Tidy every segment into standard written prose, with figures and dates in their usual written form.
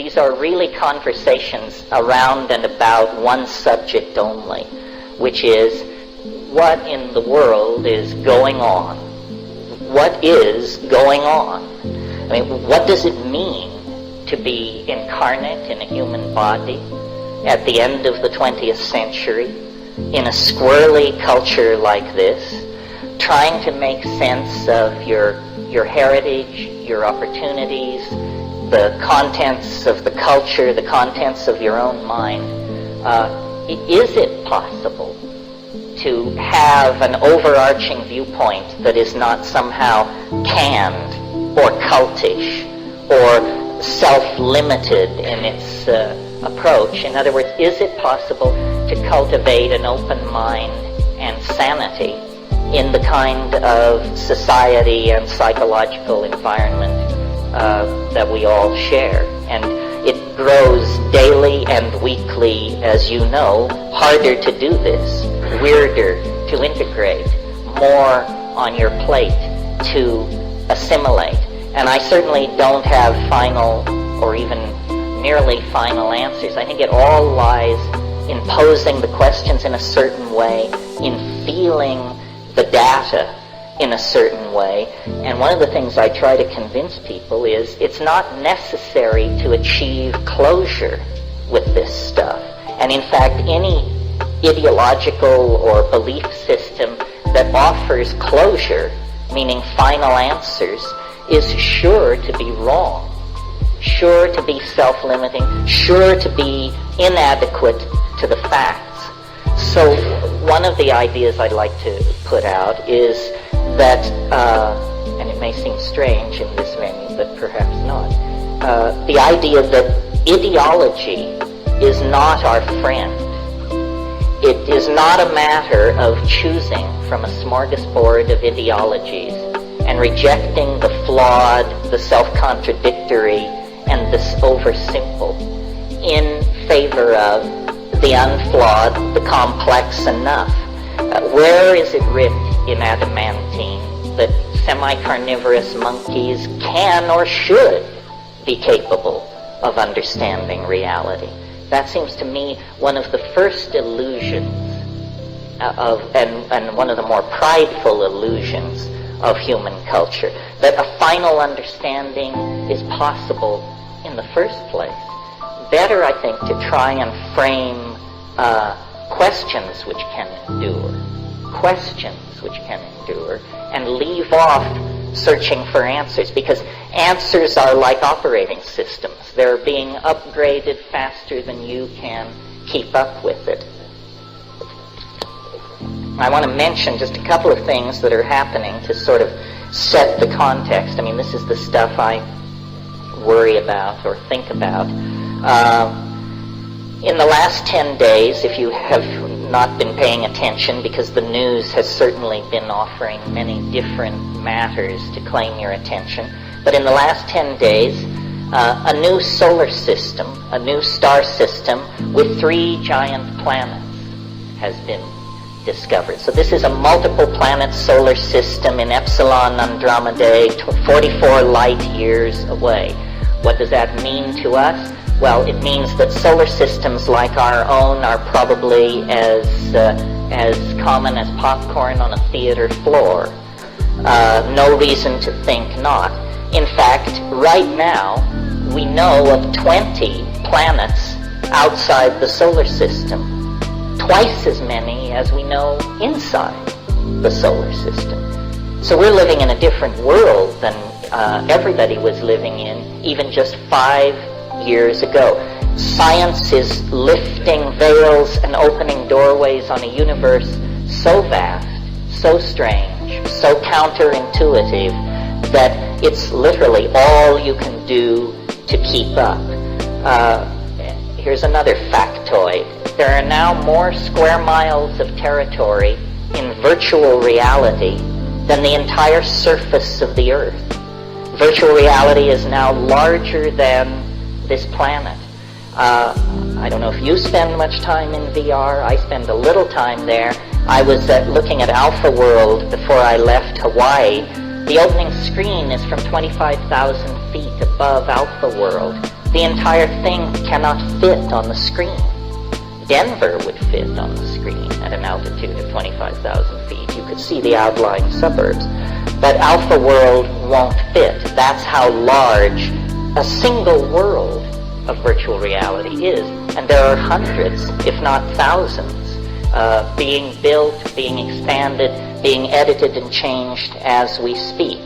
These are really conversations around and about one subject only, which is what in the world is going on? What is going on? I mean, what does it mean to be incarnate in a human body at the end of the 20th century in a squirrely culture like this, trying to make sense of your heritage, your opportunities, the contents of the culture, the contents of your own mind? Is it possible to have an overarching viewpoint that is not somehow canned or cultish or self-limited in its approach? In other words, is it possible to cultivate an open mind and sanity in the kind of society and psychological environment that we all share? And it grows daily and weekly, as you know, harder to do this, weirder to integrate, more on your plate to assimilate. And I certainly don't have final or even nearly final answers. I think it all lies in posing the questions in a certain way, in feeling the data in a certain way. And one of the things I try to convince people is it's not necessary to achieve closure with this stuff. And in fact, any ideological or belief system that offers closure, meaning final answers, is sure to be wrong, sure to be self-limiting, sure to be inadequate to the facts. So one of the ideas I'd like to put out is that, and it may seem strange in this venue, but perhaps not, the idea that ideology is not our friend. It is not a matter of choosing from a smorgasbord of ideologies and rejecting the flawed, the self-contradictory, and the oversimple in favor of the unflawed, the complex enough. Where is it writ in adamantine that semi-carnivorous monkeys can or should be capable of understanding reality? That seems to me one of the first illusions and one of the more prideful illusions of human culture, that a final understanding is possible in the first place. Better, I think, to try and frame questions which can endure, and leave off searching for answers, because answers are like operating systems. They're being upgraded faster than you can keep up with it. I want to mention just a couple of things that are happening to sort of set the context. I mean, this is the stuff I worry about or think about. In the last 10 days, if you have not been paying attention, because the news has certainly been offering many different matters to claim your attention, but in the last 10 days, a new solar system, a new star system with 3 giant planets has been discovered. So this is a multiple planet solar system in Epsilon Andromedae, 44 light years away. What does that mean to us? Well, it means that solar systems like our own are probably as common as popcorn on a theater floor. No reason to think not. In fact, right now, we know of 20 planets outside the solar system, twice as many as we know inside the solar system. So we're living in a different world than everybody was living in even just 5 years ago. Science is lifting veils and opening doorways on a universe so vast, so strange, so counterintuitive that it's literally all you can do to keep up. Here's another factoid. There are now more square miles of territory in virtual reality than the entire surface of the Earth. Virtual reality is now larger than this planet. I don't know if you spend much time in VR. I spend a little time there. I was looking at Alpha World before I left Hawaii. The opening screen is from 25,000 feet above Alpha World. the entire thing cannot fit on the screen. Denver would fit on the screen at an altitude of 25,000 feet. You could see the outlying suburbs. But Alpha World won't fit. That's how large a single world of virtual reality is. And there are hundreds, if not thousands, being built, being expanded, being edited and changed as we speak.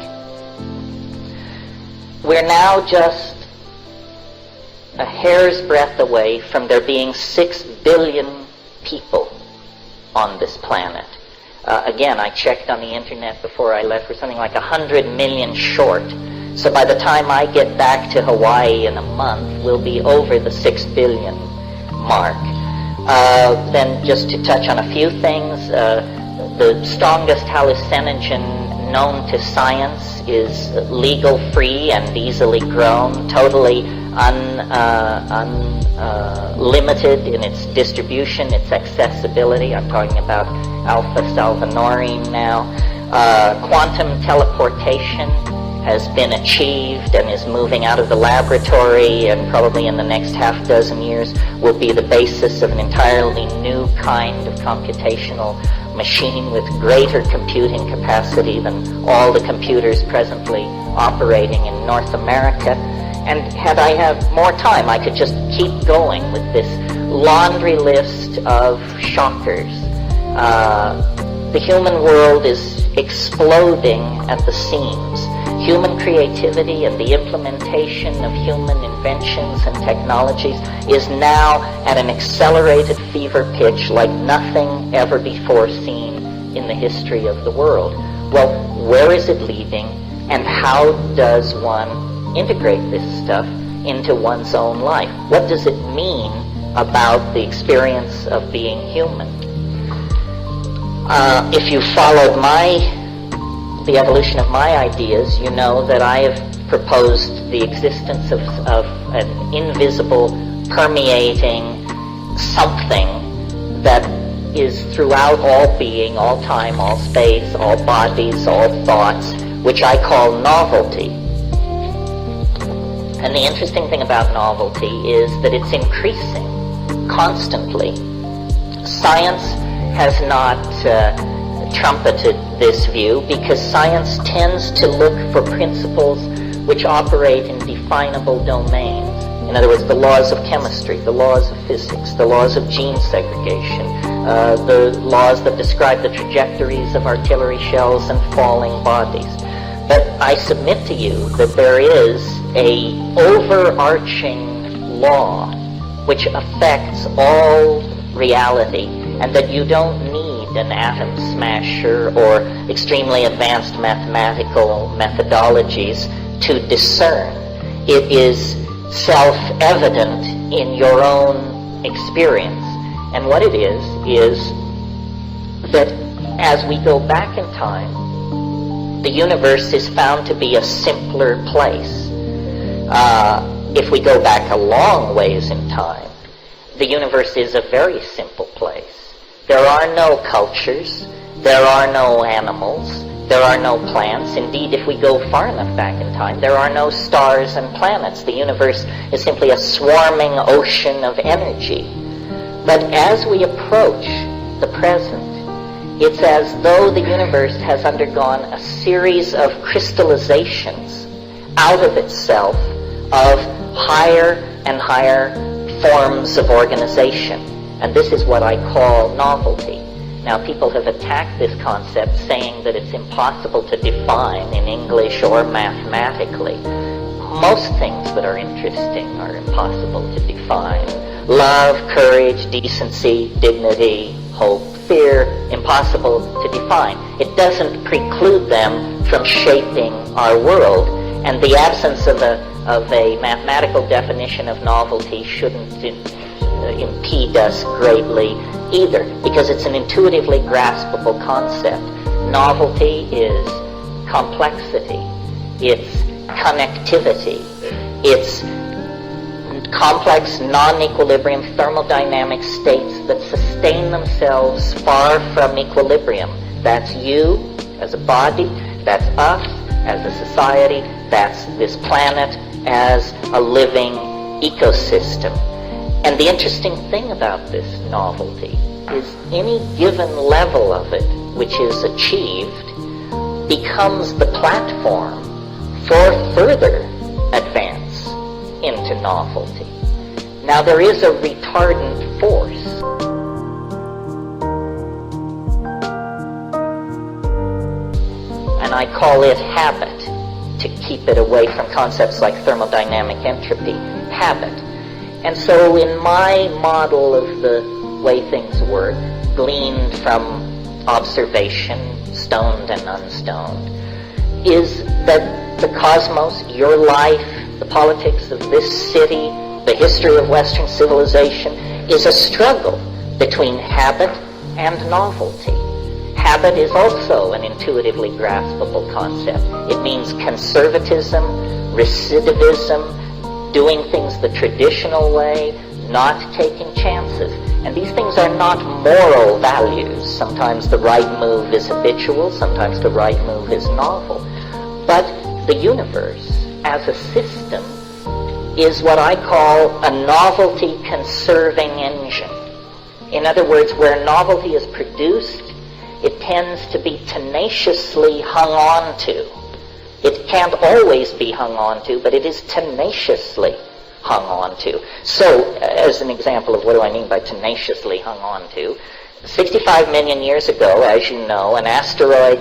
We're now just a hair's breadth away from there being 6 billion people on this planet. Again, I checked on the internet before I left. We're something like 100 million short. So by the time I get back to Hawaii in a month, we'll be over the 6 billion mark. Then just to touch on a few things, the strongest hallucinogen known to science is legal, free, and easily grown, totally unlimited in its distribution, its accessibility. I'm talking about alpha salvinorin now. Quantum teleportation has been achieved and is moving out of the laboratory, and probably in the next half dozen years will be the basis of an entirely new kind of computational machine with greater computing capacity than all the computers presently operating in North America. And had I had more time, I could just keep going with this laundry list of shockers. The human world is exploding at the seams. Human creativity and the implementation of human inventions and technologies is now at an accelerated fever pitch like nothing ever before seen in the history of the world. Well, where is it leading, and how does one integrate this stuff into one's own life? What does it mean about the experience of being human? If you followed the evolution of my ideas, you know that I have proposed the existence of an invisible, permeating something that is throughout all being, all time, all space, all bodies, all thoughts, which I call novelty. And the interesting thing about novelty is that it's increasing constantly. Science has not trumpeted this view because science tends to look for principles which operate in definable domains. In other words, the laws of chemistry, the laws of physics, the laws of gene segregation, the laws that describe the trajectories of artillery shells and falling bodies. But I submit to you that there is an overarching law which affects all reality, and that you don't need an atom smasher or extremely advanced mathematical methodologies to discern. It is self-evident in your own experience. And what it is that as we go back in time, the universe is found to be a simpler place. If we go back a long ways in time, the universe is a very simple place. There are no cultures, there are no animals, there are no plants. Indeed, if we go far enough back in time, there are no stars and planets. The universe is simply a swarming ocean of energy. But as we approach the present, it's as though the universe has undergone a series of crystallizations out of itself of higher and higher forms of organization. And this is what I call novelty. Now, people have attacked this concept, saying that it's impossible to define in English or mathematically. Most things that are interesting are impossible to define. Love, courage, decency, dignity, hope, fear, impossible to define. It doesn't preclude them from shaping our world, and the absence of a mathematical definition of novelty shouldn't impede us greatly either, because it's an intuitively graspable concept. Novelty is complexity, it's connectivity, it's complex non-equilibrium thermodynamic states that sustain themselves far from equilibrium. That's you as a body, that's us as a society, that's this planet as a living ecosystem. And the interesting thing about this novelty is any given level of it which is achieved becomes the platform for further advance into novelty. Now there is a retardant force. And I call it habit, to keep it away from concepts like thermodynamic entropy. Habit. And so in my model of the way things work, gleaned from observation, stoned and unstoned, is that the cosmos, your life, the politics of this city, the history of Western civilization, is a struggle between habit and novelty. Habit is also an intuitively graspable concept. It means conservatism, recidivism, doing things the traditional way, not taking chances. And these things are not moral values. Sometimes the right move is habitual, sometimes the right move is novel. But the universe, as a system, is what I call a novelty-conserving engine. In other words, where novelty is produced, it tends to be tenaciously hung on to. It can't always be hung on to, but it is tenaciously hung on to. So, as an example of what do I mean by tenaciously hung on to, 65 million years ago, as you know, an asteroid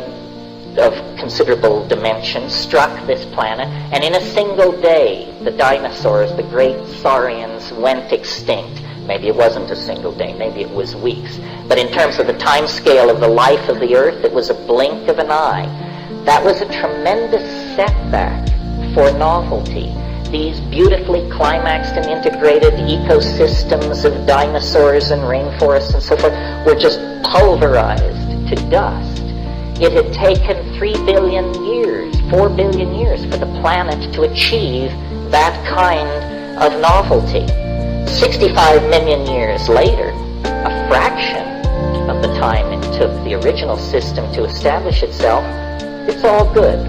of considerable dimensions struck this planet, and in a single day, the dinosaurs, the great saurians, went extinct. Maybe it wasn't a single day, maybe it was weeks. But in terms of the time scale of the life of the Earth, it was a blink of an eye. That was a tremendous setback for novelty. These beautifully climaxed and integrated ecosystems of dinosaurs and rainforests and so forth were just pulverized to dust. It had taken 3 billion years, 4 billion years for the planet to achieve that kind of novelty. 65 million years later, a fraction of the time it took the original system to establish itself, it's all good.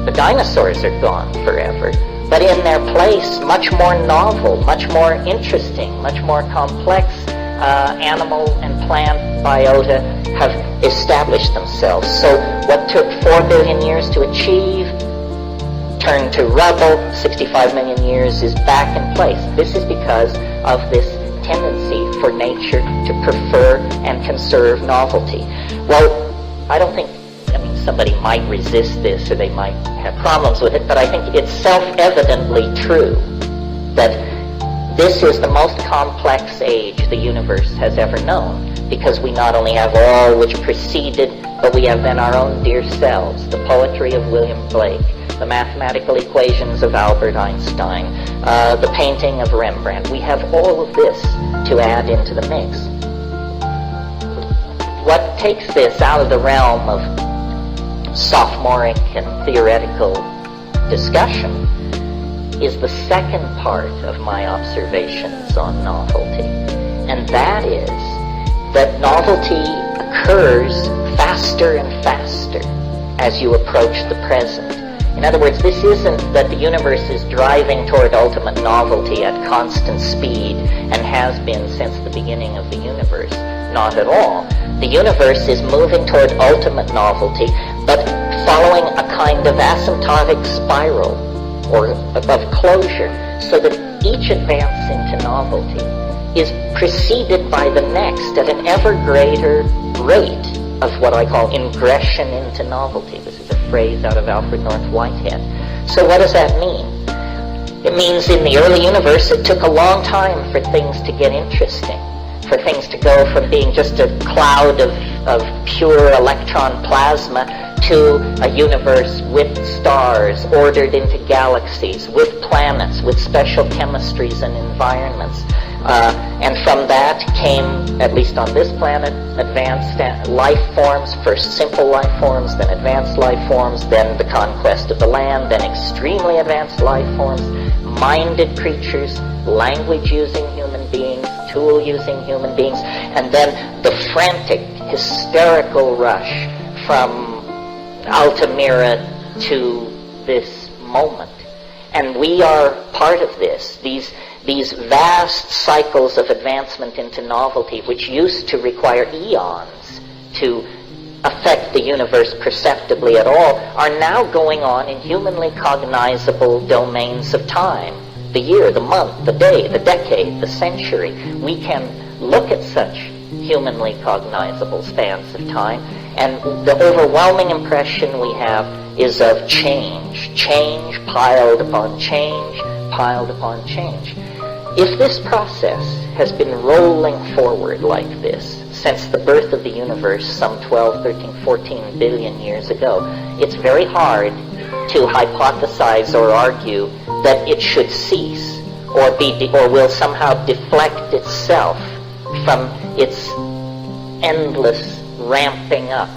The dinosaurs are gone forever, but in their place, much more novel, much more interesting, much more complex animal and plant biota have established themselves. So what took 4 billion years to achieve turned to rubble, 65 million years is back in place. This is because of this tendency for nature to prefer and conserve novelty. Well, I don't think, somebody might resist this or they might have problems with it, but I think it's self-evidently true that this is the most complex age the universe has ever known, because we not only have all which preceded, but we have then our own dear selves, the poetry of William Blake, the mathematical equations of Albert Einstein, the painting of Rembrandt. We have all of this to add into the mix. What takes this out of the realm of sophomoric and theoretical discussion is the second part of my observations on novelty. And that is that novelty occurs faster and faster as you approach the present. In other words, this isn't that the universe is driving toward ultimate novelty at constant speed and has been since the beginning of the universe. Not at all. The universe is moving toward ultimate novelty, but following a kind of asymptotic spiral or of closure, so that each advance into novelty is preceded by the next at an ever greater rate of what I call ingression into novelty. This is a phrase out of Alfred North Whitehead. So what does that mean? It means in the early universe it took a long time for things to get interesting, for things to go from being just a cloud of pure electron plasma to a universe with stars ordered into galaxies, with planets, with special chemistries and environments. And from that came, at least on this planet, advanced life forms, first simple life forms, then advanced life forms, then the conquest of the land, then extremely advanced life forms, minded creatures, language-using human beings, tool-using human beings, and then the frantic, hysterical rush from Altamira to this moment. And we are part of this. these vast cycles of advancement into novelty, which used to require eons to affect the universe perceptibly at all, are now going on in humanly cognizable domains of time. The year, the month, the day, the decade, the century. We can look at such humanly cognizable spans of time, and the overwhelming impression we have is of change. Change piled upon change, piled upon change. If this process has been rolling forward like this since the birth of the universe some 12, 13, 14 billion years ago, it's very hard to hypothesize or argue that it should cease or will somehow deflect itself from its endless ramping up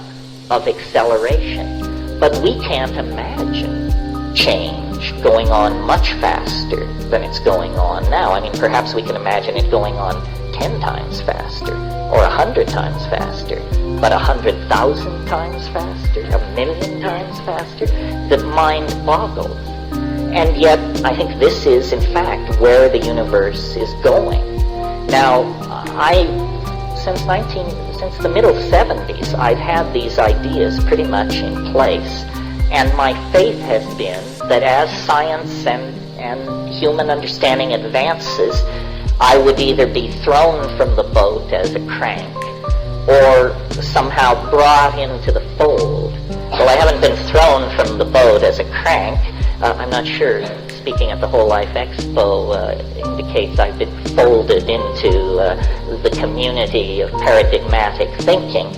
of acceleration. But we can't imagine change going on much faster than it's going on now. I mean, perhaps we can imagine it going on 10 times faster or 100 times faster, but 100,000 times faster, 1,000,000 times faster. The mind boggles. And yet, I think this is, in fact, where the universe is going. Now, since the middle 70s, I've had these ideas pretty much in place. And my faith has been that as science and human understanding advances, I would either be thrown from the boat as a crank or somehow brought into the fold. Well, I haven't been thrown from the boat as a crank. I'm not sure. Speaking at the Whole Life Expo indicates I've been folded into the community of paradigmatic thinking.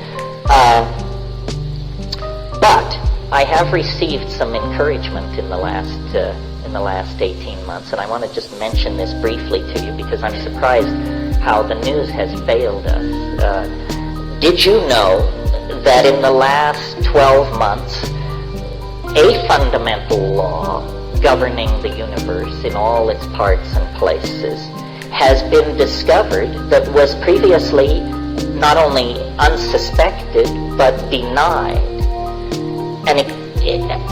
But I have received some encouragement in the last 18 months, and I want to just mention this briefly to you because I'm surprised how the news has failed us. Did you know that in the last 12 months, a fundamental law governing the universe in all its parts and places has been discovered that was previously not only unsuspected but denied? And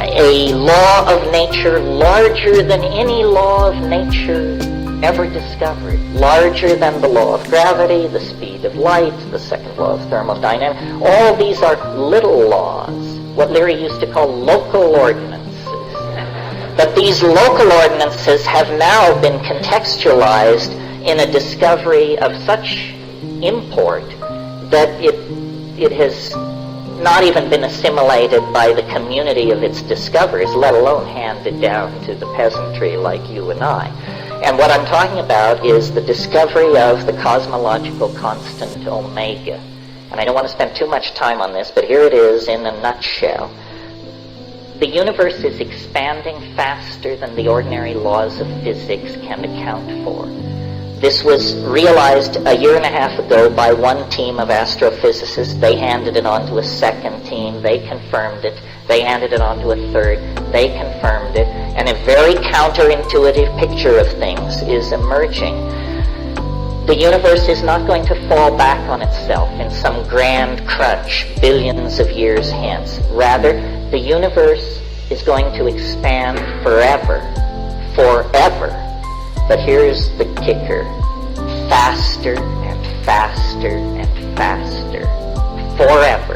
a law of nature larger than any law of nature ever discovered, larger than the law of gravity, the speed of light, the second law of thermodynamics. All these are little laws, what Leary used to call local ordinances. But these local ordinances have now been contextualized in a discovery of such import that it has not even been assimilated by the community of its discoverers, let alone handed down to the peasantry like you and I. And what I'm talking about is the discovery of the cosmological constant omega. And I don't want to spend too much time on this, but here it is in a nutshell. The universe is expanding faster than the ordinary laws of physics can account for. This was realized a year and a half ago by one team of astrophysicists. They handed it on to a second team. They confirmed it. They handed it on to a third. They confirmed it. And a very counterintuitive picture of things is emerging. The universe is not going to fall back on itself in some grand crunch billions of years hence. Rather, the universe is going to expand forever. Forever. But here's the kicker. Faster and faster and faster. Forever.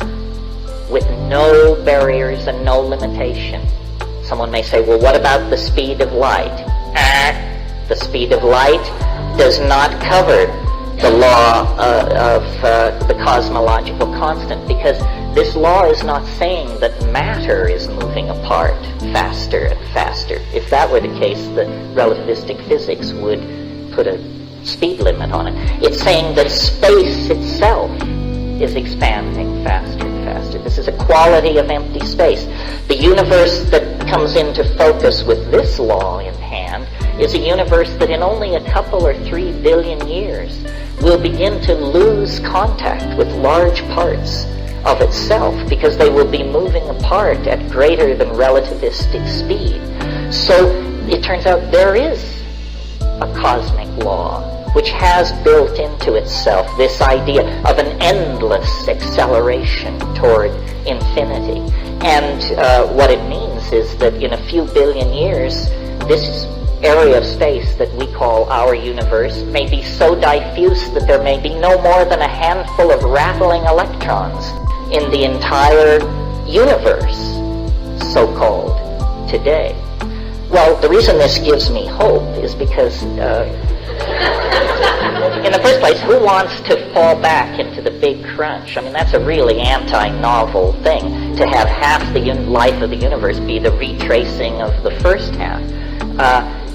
With no barriers and no limitation. Someone may say, well, what about the speed of light? The speed of light does not cover the law of the cosmological constant, because this law is not saying that matter is moving apart faster and faster. If that were the case, the relativistic physics would put a speed limit on it. It's saying that space itself is expanding faster and faster. This is a quality of empty space. The universe that comes into focus with this law in hand is a universe that in only a couple or 3 billion years will begin to lose contact with large parts of itself, because they will be moving apart at greater than relativistic speed. So it turns out there is a cosmic law which has built into itself this idea of an endless acceleration toward infinity. And what it means is that in a few billion years, this area of space that we call our universe may be so diffuse that there may be no more than a handful of rattling electrons in the entire universe, so-called, today. Well, the reason this gives me hope is because, in the first place, who wants to fall back into the big crunch? I mean, that's a really anti-novel thing, to have half the life of the universe be the retracing of the first half.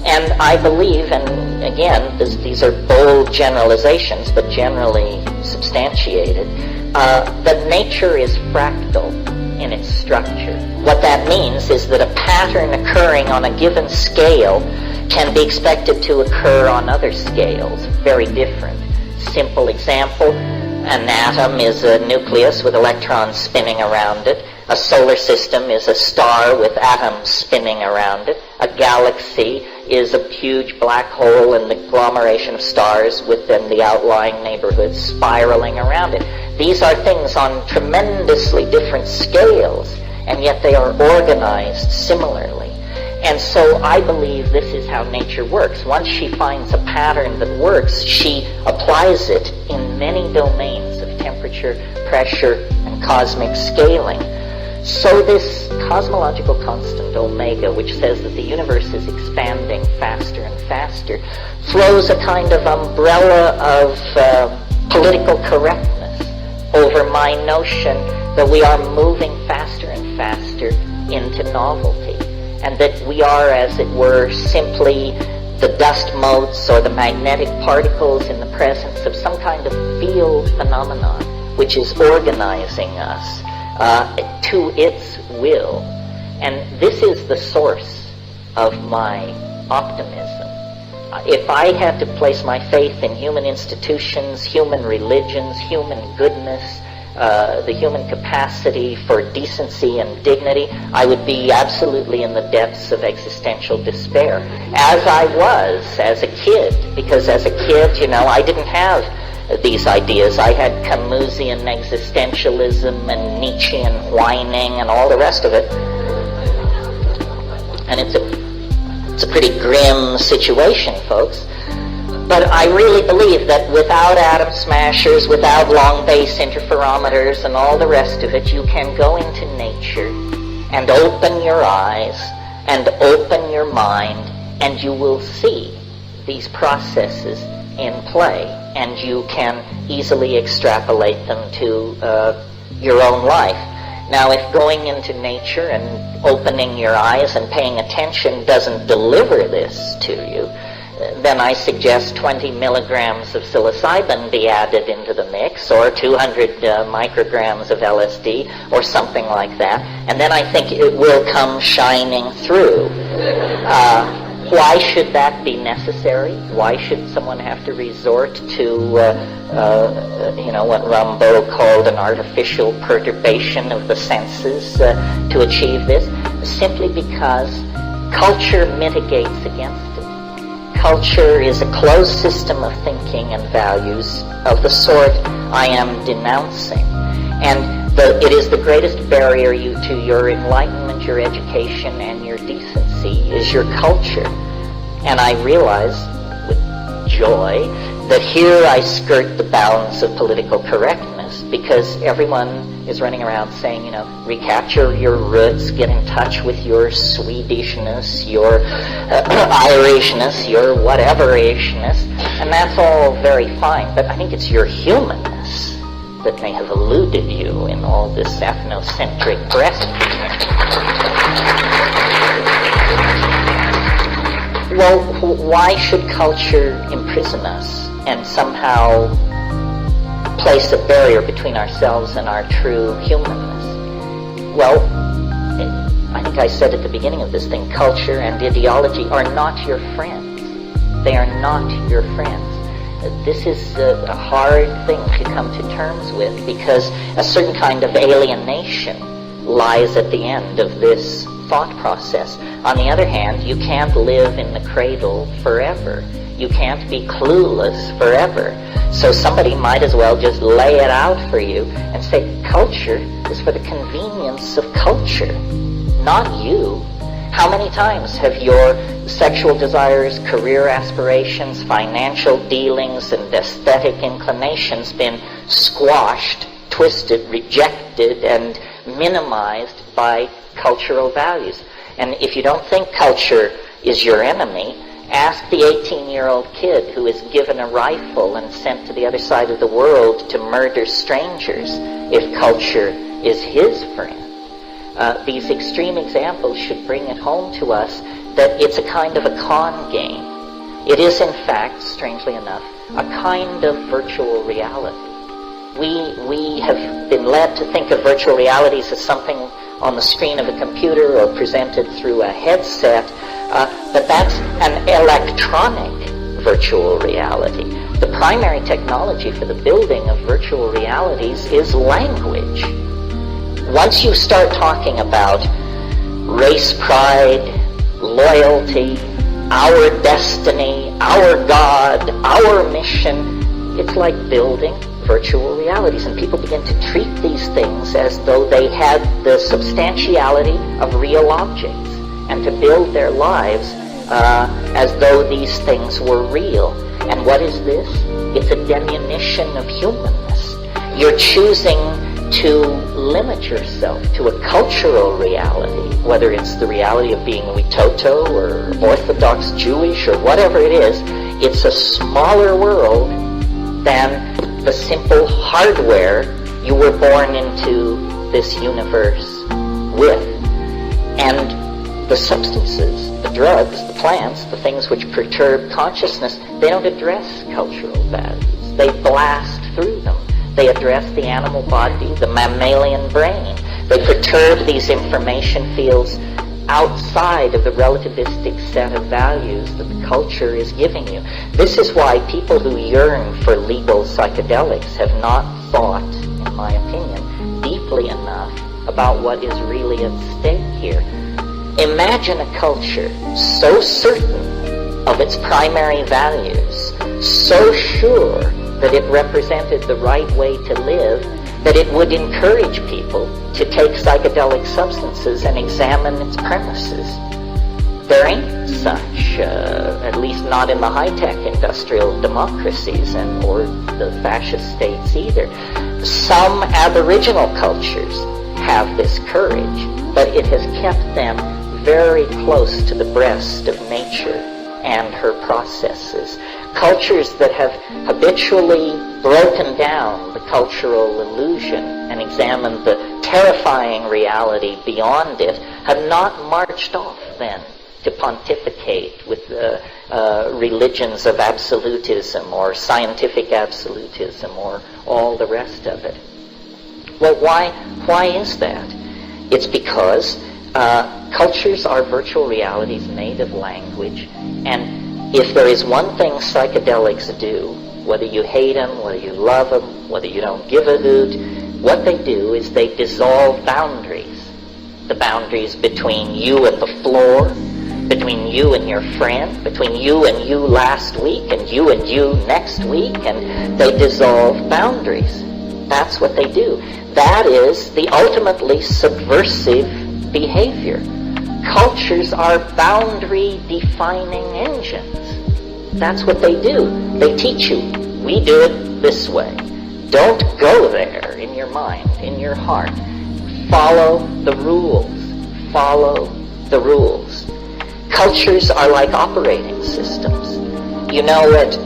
And I believe, and again, these are bold generalizations, but generally substantiated, that nature is fractal in its structure. What that means is that a pattern occurring on a given scale can be expected to occur on other scales, very different. Simple example, an atom is a nucleus with electrons spinning around it. A solar system is a star with atoms spinning around it. A galaxy is a huge black hole and the agglomeration of stars within the outlying neighborhood spiraling around it. These are things on tremendously different scales, and yet they are organized similarly. And so I believe this is how nature works. Once she finds a pattern that works, she applies it in many domains of temperature, pressure, and cosmic scaling. So this cosmological constant, omega, which says that the universe is expanding faster and faster, throws a kind of umbrella of political correctness over my notion that we are moving faster and faster into novelty, and that we are, as it were, simply the dust motes or the magnetic particles in the presence of some kind of field phenomenon which is organizing us to its will. And this is the source of my optimism. If I had to place my faith in human institutions, human religions, human goodness, the human capacity for decency and dignity, I would be absolutely in the depths of existential despair, as I was as a kid. Because as a kid, I didn't have these ideas. I had Camusian existentialism and Nietzschean whining and all the rest of it. And it's a pretty grim situation, folks. But I really believe that without atom smashers, without long base interferometers and all the rest of it, you can go into nature and open your eyes and open your mind, and you will see these processes in play, and you can easily extrapolate them to your own life. Now, if going into nature and opening your eyes and paying attention doesn't deliver this to you, then I suggest 20 milligrams of psilocybin be added into the mix, or 200 micrograms of LSD, or something like that, and then I think it will come shining through. Why should that be necessary? Why should someone have to resort to, what Rimbaud called an artificial perturbation of the senses to achieve this? Simply because culture mitigates against it. Culture is a closed system of thinking and values of the sort I am denouncing. And it is the greatest barrier to your enlightenment, your education, and your decency is your culture. And I realize with joy that here I skirt the bounds of political correctness, because everyone is running around saying, recapture your roots, get in touch with your Swedishness, your Irishness, your whatever-ishness, and that's all very fine, but I think it's your humanness that may have eluded you in all this ethnocentric breastfeeding. Well, why should culture imprison us and somehow place a barrier between ourselves and our true humanness? Well, I think I said at the beginning of this thing, culture and ideology are not your friends. They are not your friends. This is a hard thing to come to terms with, because a certain kind of alienation lies at the end of this thought process. On the other hand, you can't live in the cradle forever. You can't be clueless forever. So somebody might as well just lay it out for you and say, culture is for the convenience of culture, not you. How many times have your sexual desires, career aspirations, financial dealings, and aesthetic inclinations been squashed, twisted, rejected, and minimized by cultural values. And if you don't think culture is your enemy, ask the 18-year-old kid who is given a rifle and sent to the other side of the world to murder strangers if culture is his friend. These extreme examples should bring it home to us that it's a kind of a con game. It is, in fact, strangely enough, a kind of virtual reality. We have been led to think of virtual realities as something on the screen of a computer or presented through a headset, but that's an electronic virtual reality. The primary technology for the building of virtual realities is language. Once you start talking about race pride, loyalty, our destiny, our God, our mission, it's like building virtual realities, and people begin to treat these things as though they had the substantiality of real objects, and to build their lives as though these things were real. And what is this? It's a diminution of humanness. You're choosing to limit yourself to a cultural reality, whether it's the reality of being Witoto or Orthodox Jewish or whatever it is. It's a smaller world than the simple hardware you were born into this universe with. And the substances, the drugs, the plants, the things which perturb consciousness, they don't address cultural values. They blast through them. They address the animal body, the mammalian brain. They perturb these information fields outside of the relativistic set of values that the culture is giving you. This is why people who yearn for legal psychedelics have not thought, in my opinion, deeply enough about what is really at stake here. Imagine a culture so certain of its primary values, so sure that it represented the right way to live, that it would encourage people to take psychedelic substances and examine its premises. There ain't such, at least not in the high-tech industrial democracies or the fascist states either. Some aboriginal cultures have this courage, but it has kept them very close to the breast of nature and her processes. Cultures that have habitually broken down the cultural illusion and examined the terrifying reality beyond it have not marched off then to pontificate with religions of absolutism or scientific absolutism or all the rest of it. Well, why is that? It's because cultures are virtual realities made of language, and if there is one thing psychedelics do, whether you hate them, whether you love them, whether you don't give a hoot, what they do is they dissolve boundaries. The boundaries between you and the floor, between you and your friend, between you and you last week, and you next week, and they dissolve boundaries. That's what they do. That is the ultimately subversive behavior. Cultures are boundary-defining engines. That's what they do. They teach you, we do it this way. Don't go there in your mind, in your heart. Follow the rules. Follow the rules. Cultures are like operating systems. You know, at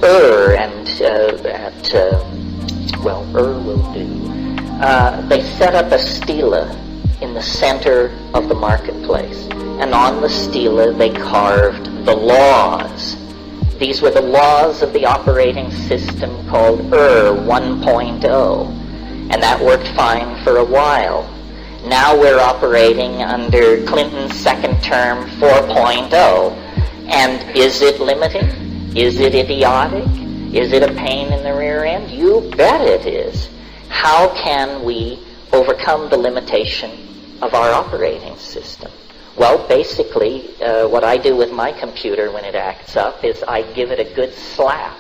Ur and Ur will do. They set up a stela in the center of the marketplace, and on the stela they carved the laws. These were the laws of the operating system called Ur 1.0, and that worked fine for a while. Now we're operating under Clinton's second term 4.0, and is it limiting? Is it idiotic? Is it a pain in the rear end? You bet it is. How can we overcome the limitation of our operating system? Well, basically, what I do with my computer when it acts up is I give it a good slap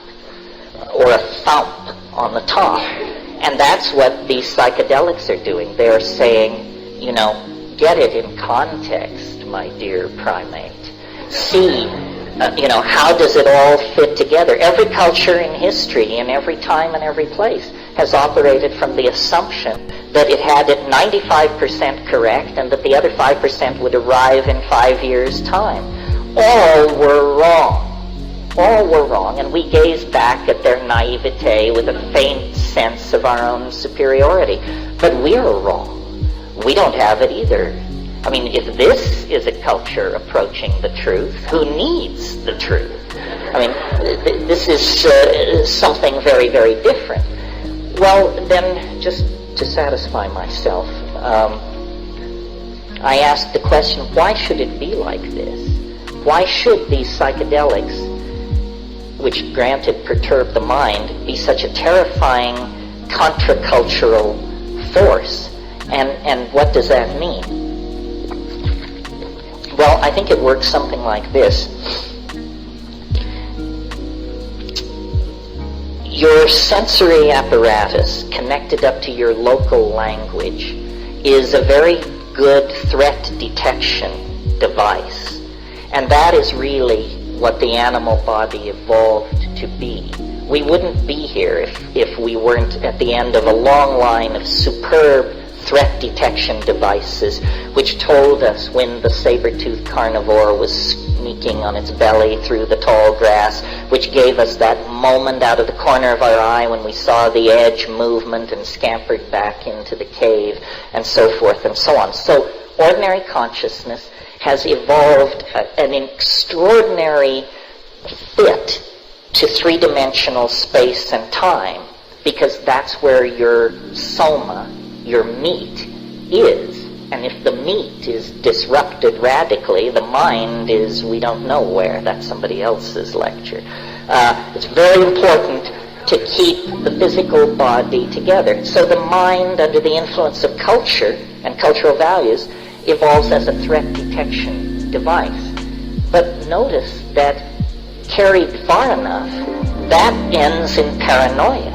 or a thump on the top. And that's what these psychedelics are doing. They're saying, get it in context, my dear primate. see, how does it all fit together? Every culture in history, in every time and every place, has operated from the assumption that it had it 95% correct and that the other 5% would arrive in 5 years' time. All were wrong. All were wrong, and we gaze back at their naivete with a faint sense of our own superiority. But we are wrong. We don't have it either. I mean, if this is a culture approaching the truth, who needs the truth? I mean, this is something very, very different. Well, then, just to satisfy myself, I asked the question, why should it be like this? Why should these psychedelics, which granted perturb the mind, be such a terrifying contra-cultural force? And what does that mean? Well, I think it works something like this. Your sensory apparatus, connected up to your local language, is a very good threat detection device. And that is really what the animal body evolved to be. We wouldn't be here if we weren't at the end of a long line of superb threat detection devices which told us when the saber-toothed carnivore was sneaking on its belly through the tall grass, which gave us that moment out of the corner of our eye when we saw the edge movement and scampered back into the cave, and so forth and so on. So ordinary consciousness has evolved an extraordinary fit to three-dimensional space and time, because that's where your soma, your meat, is. And if the meat is disrupted radically, the mind is, we don't know where. That's somebody else's lecture. It's very important to keep the physical body together. So the mind, under the influence of culture and cultural values, evolves as a threat detection device. But notice that carried far enough, that ends in paranoia.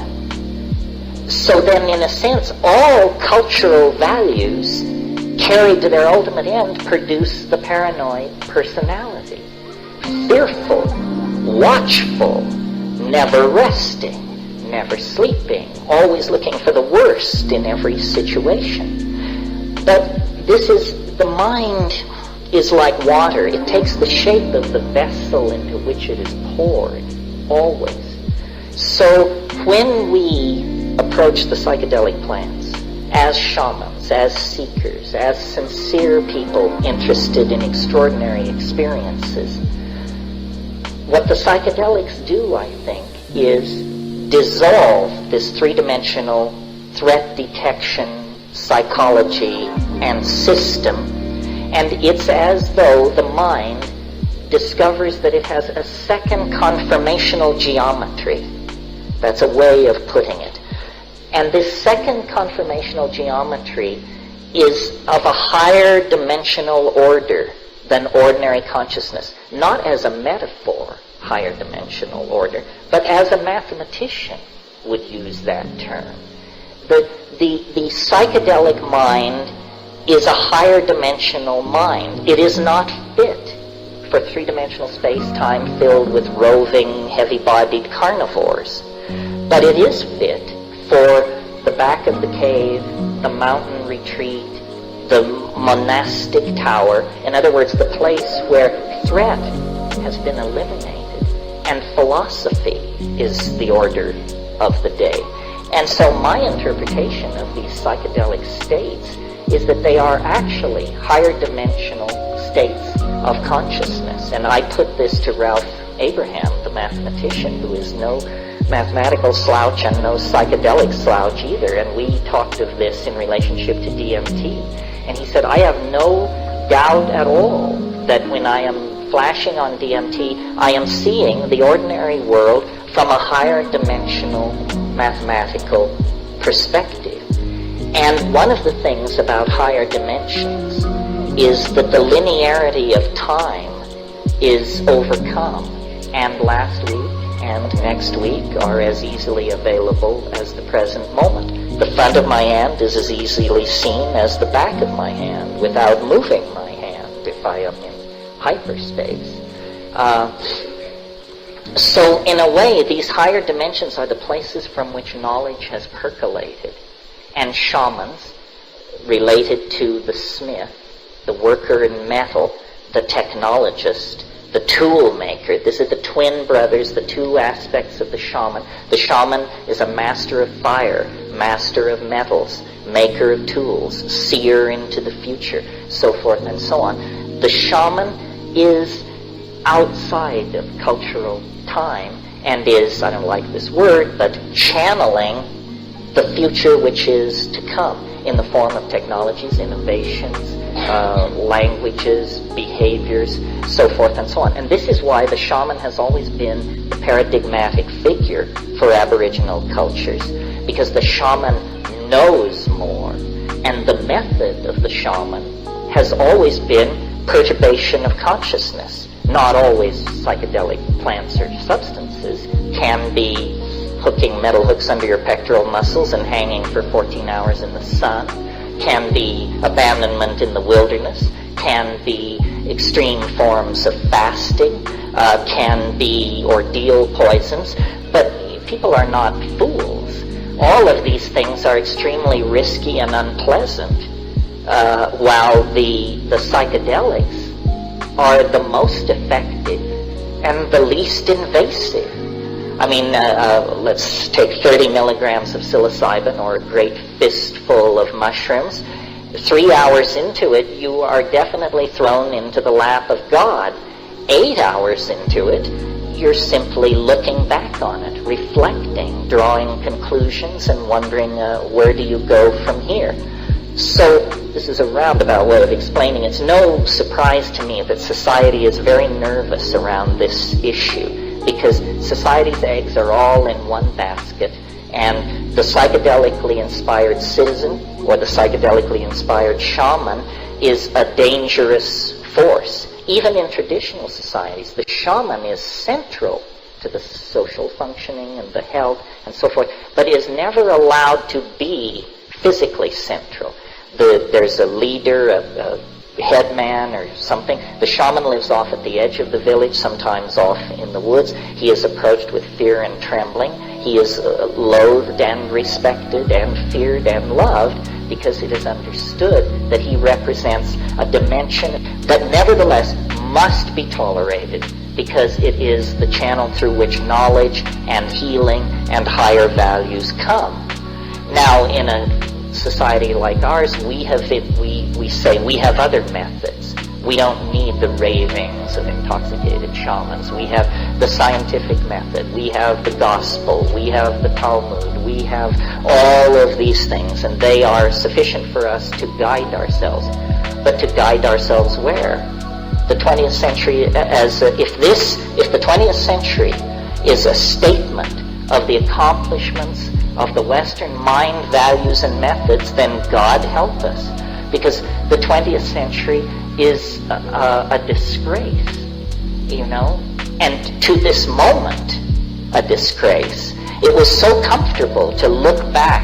So then, in a sense, all cultural values carried to their ultimate end produce the paranoid personality. Fearful, watchful, never resting, never sleeping, always looking for the worst in every situation. But the mind is like water. It takes the shape of the vessel into which it is poured, always. So when we approach the psychedelic plants as shamans, as seekers, as sincere people interested in extraordinary experiences, what the psychedelics do, I think, is dissolve this three-dimensional threat detection psychology and system, and it's as though the mind discovers that it has a second conformational geometry. That's a way of putting it. And this second conformational geometry is of a higher dimensional order than ordinary consciousness. Not as a metaphor, higher dimensional order, but as a mathematician would use that term. The psychedelic mind is a higher dimensional mind. It is not fit for three-dimensional space-time filled with roving, heavy-bodied carnivores. But it is fit for the back of the cave, the mountain retreat, the monastic tower. In other words, the place where threat has been eliminated and philosophy is the order of the day. And so my interpretation of these psychedelic states is that they are actually higher dimensional states of consciousness. And I put this to Ralph Abraham, the mathematician, who is no mathematical slouch and no psychedelic slouch either. And we talked of this in relationship to DMT. And he said, I have no doubt at all that when I am flashing on DMT, I am seeing the ordinary world from a higher dimensional mathematical perspective. And one of the things about higher dimensions is that the linearity of time is overcome, and last week and next week are as easily available as the present moment. The front of my hand is as easily seen as the back of my hand without moving my hand if I am in hyperspace. So in a way, these higher dimensions are the places from which knowledge has percolated. And shamans, related to the smith, the worker in metal, the technologist, the tool maker. These are the twin brothers, the two aspects of the shaman. The shaman is a master of fire, master of metals, maker of tools, seer into the future, so forth and so on. The shaman is outside of cultural time and is, I don't like this word, but channeling the future which is to come in the form of technologies, innovations, languages, behaviors, so forth and so on. And this is why the shaman has always been the paradigmatic figure for Aboriginal cultures, because the shaman knows more, and the method of the shaman has always been perturbation of consciousness. Not always psychedelic plants or substances. Can be hooking metal hooks under your pectoral muscles and hanging for 14 hours in the sun. Can be abandonment in the wilderness. Can be extreme forms of fasting. Can be ordeal poisons. But people are not fools. All of these things are extremely risky and unpleasant, while the psychedelics are the most effective and the least invasive. I mean, let's take 30 milligrams of psilocybin or a great fistful of mushrooms. 3 hours into it, you are definitely thrown into the lap of God. 8 hours into it, you're simply looking back on it, reflecting, drawing conclusions, and wondering where do you go from here. So this is a roundabout way of explaining. It's no surprise to me that society is very nervous around this issue, because society's eggs are all in one basket, and the psychedelically inspired citizen or the psychedelically inspired shaman is a dangerous force. Even in traditional societies, the shaman is central to the social functioning and the health and so forth, but is never allowed to be physically central. There's a leader, a headman or something. The shaman lives off at the edge of the village, sometimes off in the woods. He is approached with fear and trembling. He is loathed and respected and feared and loved, because it is understood that he represents a dimension that nevertheless must be tolerated, because it is the channel through which knowledge and healing and higher values come. Now, in a society like ours, we say we have other methods. We don't need the ravings of intoxicated shamans. We have the scientific method. We have the gospel. We have the Talmud. We have all of these things, and they are sufficient for us to guide ourselves. But to guide ourselves where? The 20th century, if the 20th century is a statement of the accomplishments of the Western mind, values, and methods, then God help us. Because the 20th century is a disgrace, and to this moment, a disgrace. It was so comfortable to look back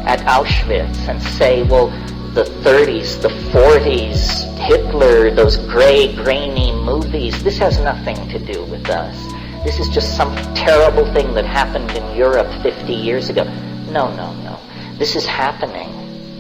at Auschwitz and say, well, the 30s, the 40s, Hitler, those gray, grainy movies, this has nothing to do with us. This is just some terrible thing that happened in Europe 50 years ago. No. This is happening.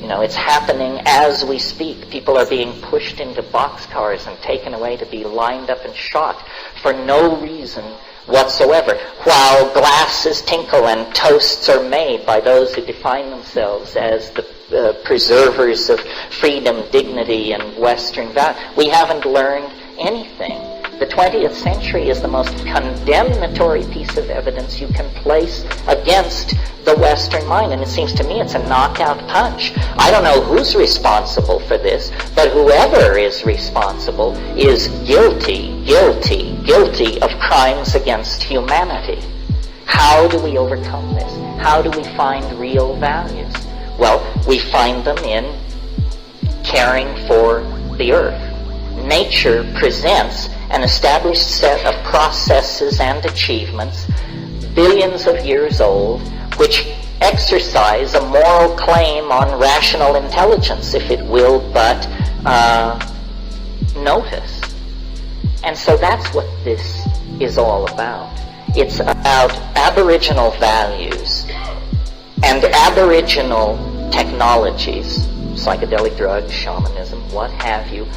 It's happening as we speak. People are being pushed into boxcars and taken away to be lined up and shot for no reason whatsoever, while glasses tinkle and toasts are made by those who define themselves as the preservers of freedom, dignity, and Western value. We haven't learned anything. The 20th century is the most condemnatory piece of evidence you can place against the Western mind, and it seems to me it's a knockout punch. I don't know who's responsible for this, but whoever is responsible is guilty of crimes against humanity. How do we overcome this? How do we find real values? Well, we find them in caring for the earth. Nature presents an established set of processes and achievements, billions of years old, which exercise a moral claim on rational intelligence, if it will but notice. And so that's what this is all about. It's about Aboriginal values and Aboriginal technologies, psychedelic drugs, shamanism, what have you,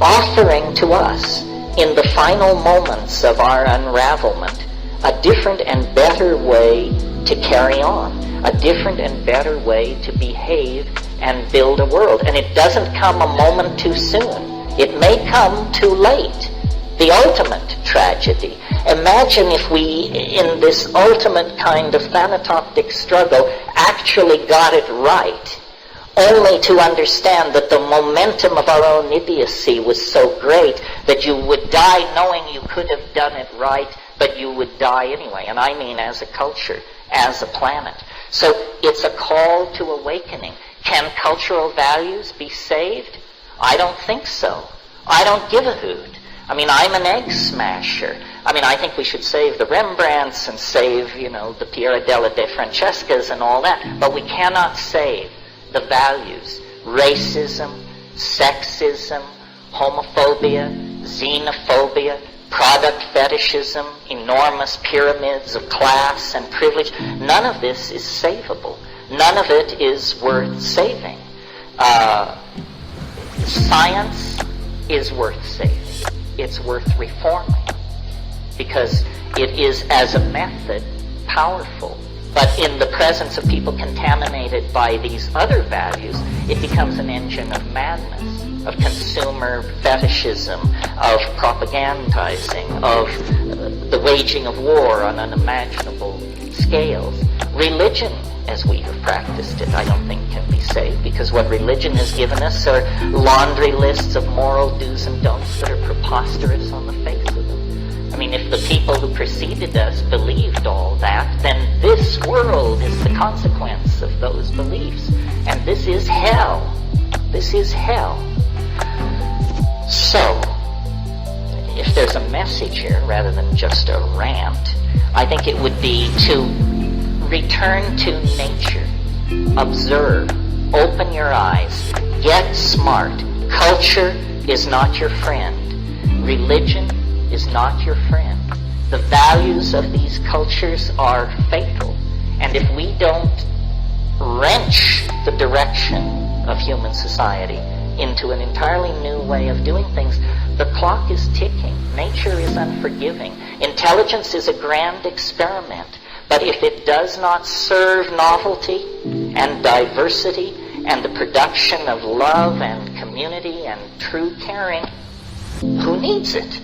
offering to us in the final moments of our unravelment a different and better way to carry on, a different and better way to behave and build a world. And it doesn't come a moment too soon. It may come too late. The ultimate tragedy. Imagine if we, in this ultimate kind of thanatoptic struggle, actually got it right, only to understand that the momentum of our own idiocy was so great that you would die knowing you could have done it right, but you would die anyway. And I mean as a culture, as a planet. So it's a call to awakening. Can cultural values be saved? I don't think so. I don't give a hoot. I mean, I'm an egg smasher. I mean, I think we should save the Rembrandts and save, the Piero de Francescas and all that. But we cannot save the values. Racism, sexism, homophobia, xenophobia, product fetishism, enormous pyramids of class and privilege. None of this is savable. None of it is worth saving. Science is worth saving. It's worth reforming because it is, as a method, powerful. But in the presence of people contaminated by these other values, it becomes an engine of madness, of consumer fetishism, of propagandizing, of the waging of war on unimaginable scales. Religion, as we have practiced it, I don't think can be saved, because what religion has given us are laundry lists of moral do's and don'ts that are preposterous on the face of them. I mean, if the people who preceded us believed all that, then this world is the consequence of those beliefs. And this is hell. This is hell. So, if there's a message here, rather than just a rant, I think it would be to return to nature. Observe. Open your eyes. Get smart. Culture is not your friend. Religion is not your friend. The values of these cultures are fatal. And if we don't wrench the direction of human society into an entirely new way of doing things, the clock is ticking. Nature is unforgiving. Intelligence is a grand experiment. But if it does not serve novelty and diversity and the production of love and community and true caring, who needs it?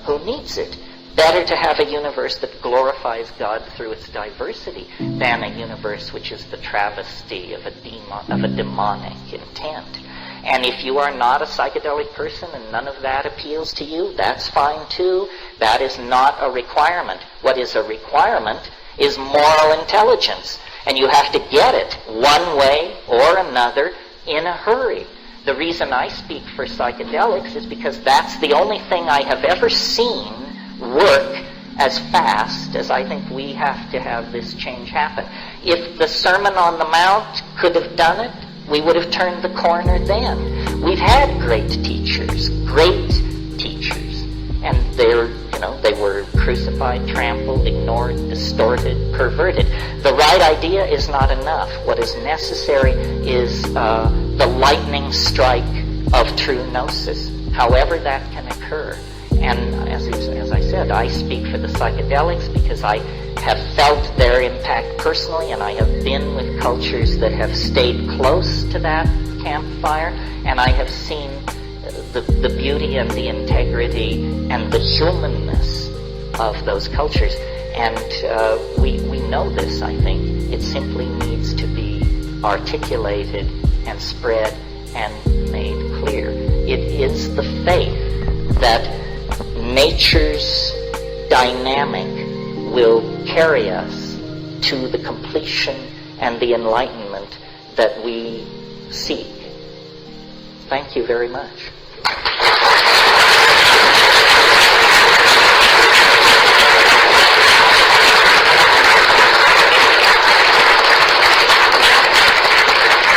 Who needs it? Better to have a universe that glorifies God through its diversity than a universe which is the travesty of a demonic intent. And if you are not a psychedelic person and none of that appeals to you, that's fine too. That is not a requirement. What is a requirement is moral intelligence. And you have to get it one way or another in a hurry. The reason I speak for psychedelics is because that's the only thing I have ever seen work as fast as I think we have to have this change happen. If the Sermon on the Mount could have done it, we would have turned the corner then. We've had great teachers, and they were crucified, trampled, ignored, distorted, perverted. The right idea is not enough. What is necessary is the lightning strike of true gnosis, however that can occur. And as I said, I speak for the psychedelics because I have felt their impact personally, and I have been with cultures that have stayed close to that campfire, and I have seen the beauty and the integrity and the humanness of those cultures. And we know this, I think. It simply needs to be articulated and spread and made clear. It is the faith that nature's dynamic will carry us to the completion and the enlightenment that we seek. Thank you very much.